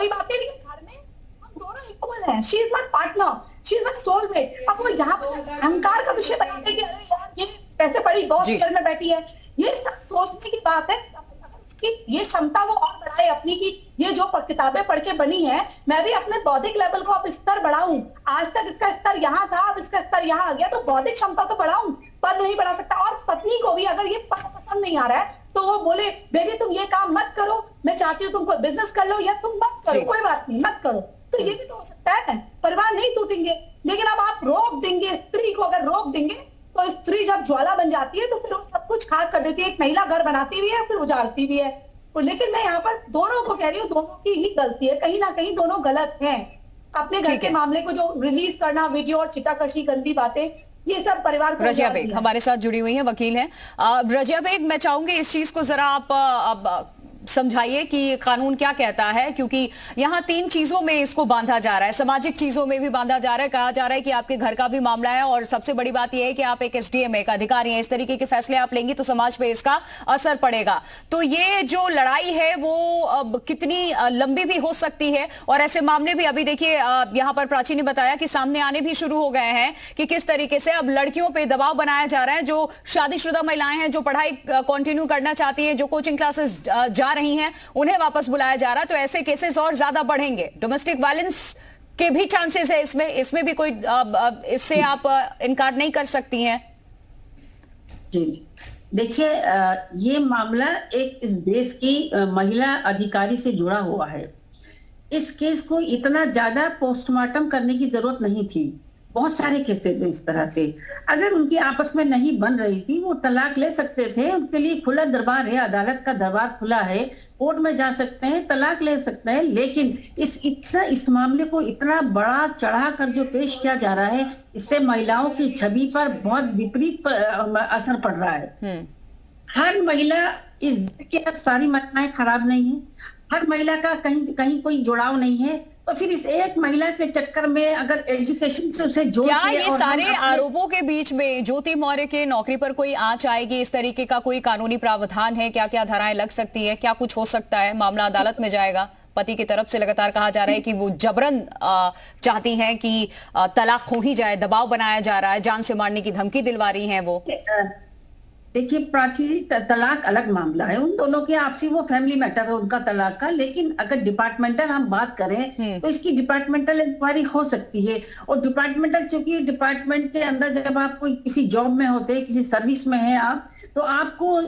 कोई बात नहीं, लेकिन घर में हम दोनों इक्वल हैं। She is my partner, she is my soulmate. अब वो यहाँ पर अहंकार का विषय बनाते कि अरे यार ये कैसे बड़ी बॉस चेयर में बैठी है, ये सब सोचने की बात है। कि ये क्षमता वो और बढ़ाए अपनी, की ये जो किताबें पढ़ के बनी है, मैं भी अपने बौद्धिक लेवल को अब स्तर बढ़ाऊं। आज तक इसका स्तर यहाँ था, अब इसका स्तर यहाँ आ गया, तो बौद्धिक क्षमता तो बढ़ाऊं, पद नहीं बढ़ा सकता। और पत्नी को भी अगर ये पद पसंद नहीं आ रहा है तो वो बोले बेबी तुम ये काम मत करो, मैं चाहती हूँ तुम कोई बिजनेस कर लो, या तुम मत करो, कोई बात नहीं मत करो। तो ये भी तो हो सकता है, परिवार नहीं टूटेंगे। लेकिन अब आप रोक देंगे स्त्री को, अगर रोक देंगे तो स्त्री जब ज्वाला बन जाती है तो फिर वो सब कुछ खाक कर देती है। एक महिला घर बनाती भी है फिर उजाड़ती भी है। तो लेकिन मैं यहाँ पर दोनों को कह रही हूँ, दोनों की ही गलती है, कहीं ना कहीं दोनों गलत हैं। अपने घर के मामले को जो रिलीज करना, वीडियो और चिताकशी गंदी बातें, ये सब परिवार को। रजिया बेग हमारे साथ जुड़ी हुई है, वकील हैं। रजिया बेग, मैं चाहूंगी इस चीज को जरा आप समझाइए कि कानून क्या कहता है, क्योंकि यहाँ 3 चीजों में इसको बांधा जा रहा है, सामाजिक चीजों में भी बांधा जा रहा है। कहा जा रहा है कि आपके घर का भी मामला है, और सबसे बड़ी बात यह है कि आप एक एसडीएम, एक अधिकारी हैं, इस तरीके के फैसले आप लेंगी तो समाज पे इसका असर पड़ेगा। तो ये जो लड़ाई है वो कितनी लंबी भी हो सकती है, और ऐसे मामले भी अभी देखिए यहाँ पर प्राची ने बताया कि सामने आने भी शुरू हो गए हैं कि किस तरीके से अब लड़कियों पे दबाव बनाया जा रहा है। जो शादीशुदा महिलाएं हैं, जो पढ़ाई कंटिन्यू करना चाहती है, जो कोचिंग क्लासेस जा रही हैं, उन्हें वापस बुलाया जा रहा है। तो ऐसे केसेस और ज्यादा बढ़ेंगे। डोमेस्टिक वायलेंस के भी चांसेस है इसमें भी कोई इससे आप इनकार नहीं कर सकती हैं। जी देखिए, ये मामला एक इस देश की महिला अधिकारी से जुड़ा हुआ है। इस केस को इतना ज्यादा पोस्टमार्टम करने की जरूरत नहीं थी। बहुत सारे केसेस हैं इस तरह से। अगर उनकी आपस में नहीं बन रही थी, वो तलाक ले सकते थे। उनके लिए खुला दरबार है, अदालत का दरबार खुला है, कोर्ट में जा सकते हैं, तलाक ले सकते हैं। लेकिन इस मामले को इतना बड़ा चढ़ा कर जो पेश किया जा रहा है, इससे महिलाओं की छवि पर बहुत विपरीत असर पड़ रहा है। हर महिला इस सारी महिलाएं खराब नहीं है, हर महिला का कहीं कोई जुड़ाव नहीं है। तो फिर इस एक महिला के चक्कर में अगर एजुकेशन से उसे जोड़ क्या ये सारे आरोपों के बीच में ज्योति मौर्य के नौकरी पर कोई आंच आएगी? इस तरीके का कोई कानूनी प्रावधान है? क्या क्या धाराएं लग सकती है? क्या कुछ हो सकता है? मामला अदालत में जाएगा। पति की तरफ से लगातार कहा जा रहा है कि वो जबरन चाहती हैं कि तलाक हो ही जाए, दबाव बनाया जा रहा है, जान से मारने की धमकी दिलवा रही हैं वो। देखिए प्राची, तलाक अलग मामला है, उन दोनों के आपसी वो फैमिली मैटर है उनका तलाक का। लेकिन अगर डिपार्टमेंटल हम बात करें तो इसकी डिपार्टमेंटल इंक्वायरी हो सकती है। और डिपार्टमेंटल, चूंकि डिपार्टमेंट के अंदर जब आप कोई किसी जॉब में होते हैं, किसी सर्विस में है आप, तो आपको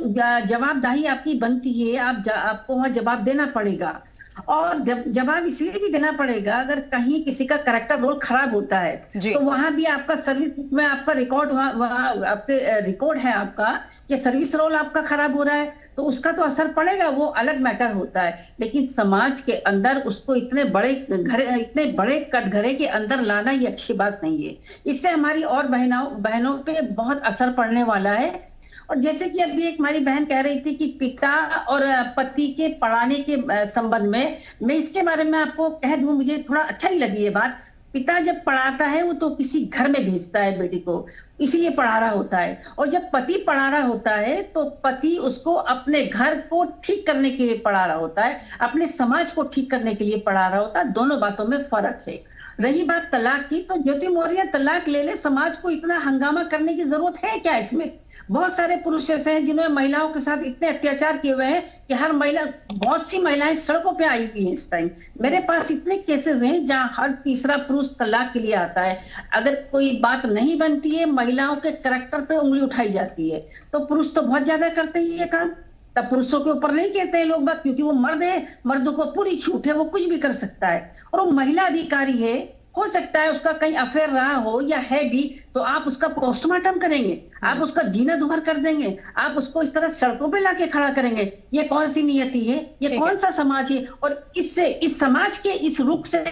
जवाबदेही आपकी बनती है, आपको वहाँ जवाब देना पड़ेगा। और जवाब इसलिए भी देना पड़ेगा अगर कहीं किसी का कैरेक्टर रोल खराब होता है तो वहां भी आपका सर्विस में आपका रिकॉर्ड, आपके रिकॉर्ड है आपका कि सर्विस रोल आपका खराब हो रहा है, तो उसका तो असर पड़ेगा, वो अलग मैटर होता है। लेकिन समाज के अंदर उसको इतने बड़े कटघरे के अंदर लाना ये अच्छी बात नहीं है। इससे हमारी और बहनों पे बहुत असर पड़ने वाला है। और जैसे कि अभी एक हमारी बहन कह रही थी कि पिता और पति के पढ़ाने के संबंध में, मैं इसके बारे में आपको कह दूं, मुझे थोड़ा अच्छा नहीं लगी ये बात। पिता जब पढ़ाता है वो तो किसी घर में भेजता है बेटी को, इसीलिए पढ़ा रहा होता है। और जब पति पढ़ा रहा होता है तो पति उसको अपने घर को ठीक करने के लिए पढ़ा रहा होता है, अपने समाज को ठीक करने के लिए पढ़ा रहा होता है। दोनों बातों में फर्क है। रही बात तलाक की, तो ज्योति मौर्य तलाक ले ले, समाज को इतना हंगामा करने की जरूरत है क्या इसमें? बहुत सारे पुरुष ऐसे हैं जिन्होंने महिलाओं के साथ इतने अत्याचार किए हुए हैं कि हर महिला, बहुत सी महिलाएं सड़कों पे आई हुई हैं इस टाइम। मेरे पास इतने केसेस हैं जहां हर तीसरा पुरुष तलाक के लिए आता है। अगर कोई बात नहीं बनती है, महिलाओं के कैरेक्टर पे उंगली उठाई जाती है, तो पुरुष तो बहुत ज्यादा करते हैं ये काम। तब पुरुषों के ऊपर नहीं कहते हैं लोग बात, क्योंकि वो मर्द है, मर्दों को पूरी छूट है, वो कुछ भी कर सकता है। और वो महिला अधिकारी है, हो सकता है उसका कहीं अफेयर रहा हो या है भी, तो आप उसका पोस्टमार्टम करेंगे, आप उसका जीना दुभर कर देंगे, आप उसको इस तरह सड़कों पे लाके खड़ा करेंगे। ये कौन सी नियति है? ये कौन सा समाज है? और इससे, इस समाज के इस रुख से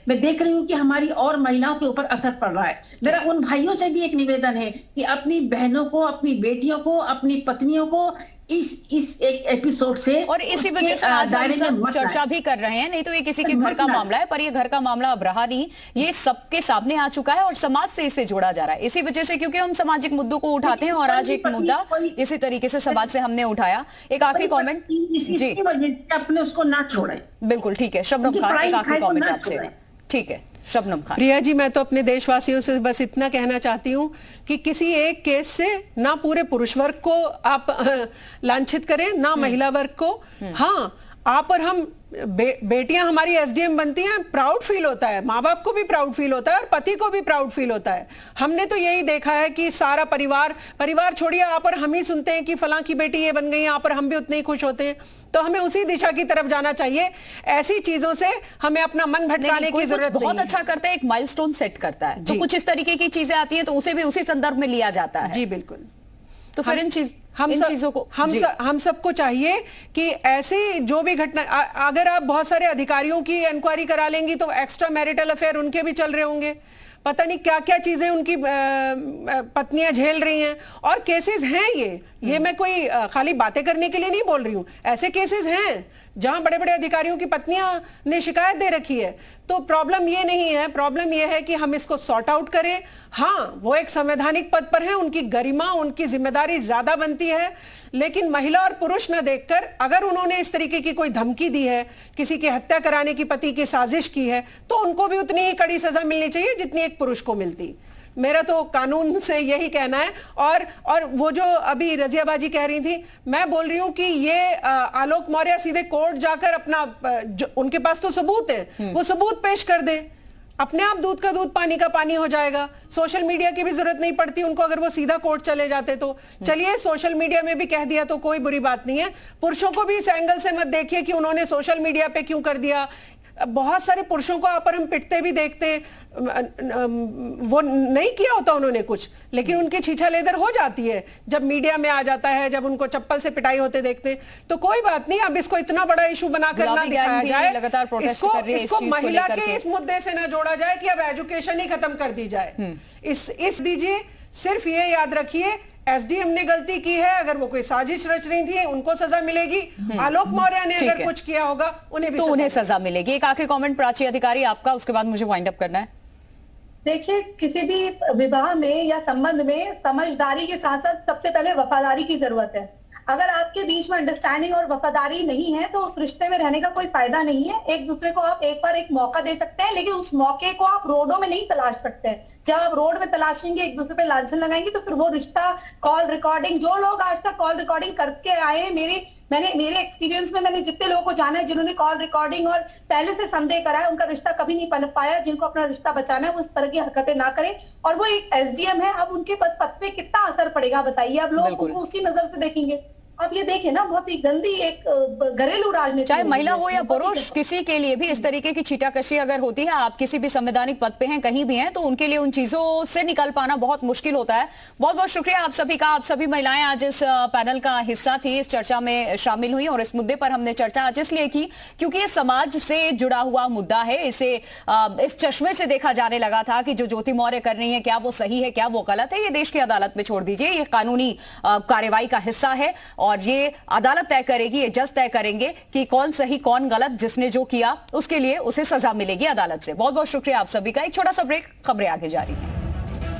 मैं देख रही हूँ कि हमारी और महिलाओं के ऊपर असर पड़ रहा है। मेरा उन भाइयों से भी एक निवेदन है कि अपनी बहनों को, अपनी बेटियों को, अपनी पत्नियों को इस एक एपिसोड से, और इसी वजह से आज हम सब चर्चा भी कर रहे हैं। नहीं तो ये किसी के घर का मामला है, पर ये घर का मामला अब रहा नहीं, ये सबके सामने आ चुका है और समाज से इसे जोड़ा जा रहा है। इसी वजह से, क्योंकि हम सामाजिक मुद्दों को उठाते हैं और आज एक मुद्दा इसी तरीके से समाज से हमने उठाया। एक आखिरी कमेंट जी, अपने उसको ना छोड़े। बिल्कुल ठीक है, शबनम खान एक आखिरी कमेंट आपसे। ठीक है शबनम खान। प्रिया जी, मैं तो अपने देशवासियों से बस इतना कहना चाहती हूँ कि किसी एक केस से ना पूरे पुरुष वर्ग को आप लांछित करें, ना महिला वर्ग को। हाँ, आप और हम बेटियां हमारी एसडीएम बनती हैं, प्राउड फील होता है, माँ बाप को भी प्राउड फील होता है और पति को भी प्राउड फील होता है। हमने तो यही देखा है कि सारा परिवार छोड़िए, आप और हम ही सुनते हैं कि फलां की बेटी ये बन गई, आप और हम भी उतने ही खुश होते हैं। तो हमें उसी दिशा की तरफ जाना चाहिए। ऐसी चीजों से हमें अपना मन भटकाने की जरूरत नहीं है। बहुत अच्छा करता है, एक माइलस्टोन सेट करता है, तो कुछ इस तरीके की चीजें आती हैं तो उसे भी उसी संदर्भ में लिया जाता है। जी बिल्कुल। तो फिर इन चीजों को हम सबको चाहिए कि ऐसी जो भी घटना, अगर आप बहुत सारे अधिकारियों की इंक्वायरी करा लेंगी तो एक्स्ट्रा मैरिटल अफेयर उनके भी चल रहे होंगे, पता नहीं क्या क्या चीजें उनकी पत्नियां झेल रही हैं, और केसेस हैं ये मैं कोई खाली बातें करने के लिए नहीं बोल रही हूं, ऐसे केसेस हैं जहां बड़े बड़े अधिकारियों की पत्नियां ने शिकायत दे रखी है। तो प्रॉब्लम ये नहीं है, प्रॉब्लम ये है कि हम इसको सॉर्ट आउट करें। हाँ, वो एक संवैधानिक पद पर है, उनकी गरिमा, उनकी जिम्मेदारी ज्यादा बनती है, लेकिन महिला और पुरुष न देखकर अगर उन्होंने इस तरीके की कोई धमकी दी है, किसी की हत्या कराने की पति की साजिश की है, तो उनको भी उतनी ही कड़ी सजा मिलनी चाहिए जितनी एक पुरुष को मिलती। मेरा तो कानून से यही कहना है। और वो जो अभी रजिया बाजी कह रही थी, मैं बोल रही हूं कि ये आलोक मौर्य सीधे कोर्ट जाकर अपना उनके पास तो सबूत है, वो सबूत पेश कर दे, अपने आप दूध का दूध पानी का पानी हो जाएगा। सोशल मीडिया की भी जरूरत नहीं पड़ती उनको, अगर वो सीधा कोर्ट चले जाते तो। चलिए, सोशल मीडिया में भी कह दिया तो कोई बुरी बात नहीं है। पुरुषों को भी इस एंगल से मत देखिए कि उन्होंने सोशल मीडिया पे क्यों कर दिया। बहुत सारे पुरुषों को आप और हम पिटते भी देखते हैं, वो नहीं किया होता उन्होंने कुछ, लेकिन उनकी छीछा लेदर हो जाती है जब मीडिया में आ जाता है, जब उनको चप्पल से पिटाई होते देखते हैं। तो कोई बात नहीं, अब इसको इतना बड़ा इशू बनाकर ना दिखाया जाए, इसको महिला के इस मुद्दे से ना जोड़ा जाए कि अब एजुकेशन ही खत्म कर दी जाए। इस दीजिए, सिर्फ ये याद रखिए, एसडीएम ने गलती की है, अगर वो कोई साजिश रच रही थी उनको सजा मिलेगी। आलोक मौर्य ने अगर कुछ किया होगा उन्हें भी उन्हें सजा मिलेगी। एक आखिरी कमेंट प्राची अधिकारी आपका, उसके बाद मुझे वाइंड अप करना है। देखिए, किसी भी विवाह में या संबंध में समझदारी के साथ साथ सबसे पहले वफादारी की जरूरत है। अगर आपके बीच में अंडरस्टैंडिंग और वफादारी नहीं है तो उस रिश्ते में रहने का कोई फायदा नहीं है। एक दूसरे को आप एक बार एक मौका दे सकते हैं, लेकिन उस मौके को आप रोडों में नहीं तलाश सकते हैं। जब आप रोड में तलाशेंगे, एक दूसरे पे लांछन लगाएंगे, तो फिर वो रिश्ता, कॉल रिकॉर्डिंग, जो लोग आज तक कॉल रिकॉर्डिंग करके आए हैं, मेरे एक्सपीरियंस में मैंने जितने लोगों को जाना है जिन्होंने कॉल रिकॉर्डिंग और पहले से संदेह करा है, उनका रिश्ता कभी नहीं बन पाया। जिनको अपना रिश्ता बचाना है वो इस तरह की हरकतें ना करें। और वो एक एसडीएम है, अब उनके पद पे कितना असर पड़ेगा बताइए। अब लोग उनको उसी नजर से देखेंगे। अब ये देखें ना, बहुत ही गंदी एक घरेलू राजनीति, चाहे महिला हो या पुरुष, किसी के लिए भी इस तरीके की छीटाकशी अगर होती है, आप किसी भी संवैधानिक पद पे हैं, कहीं भी हैं, तो उनके लिए उन चीजों से निकल पाना बहुत मुश्किल होता है। बहुत बहुत शुक्रिया आप सभी का। आप सभी महिलाएं आज इस पैनल का हिस्सा थी, इस चर्चा में शामिल हुई, और इस मुद्दे पर हमने चर्चा आज इसलिए की क्योंकि ये समाज से जुड़ा हुआ मुद्दा है। इसे इस चश्मे से देखा जाने लगा था कि जो ज्योति मौर्य कर रही है, क्या वो सही है, क्या वो गलत है, ये देश की अदालत में छोड़ दीजिए। ये कानूनी कार्रवाई का हिस्सा है और ये अदालत तय करेगी, ये जज तय करेंगे कि कौन सही कौन गलत, जिसने जो किया उसके लिए उसे सजा मिलेगी अदालत से। बहुत बहुत शुक्रिया आप सभी का। एक छोटा सा ब्रेक, खबरें आगे जारी हैं।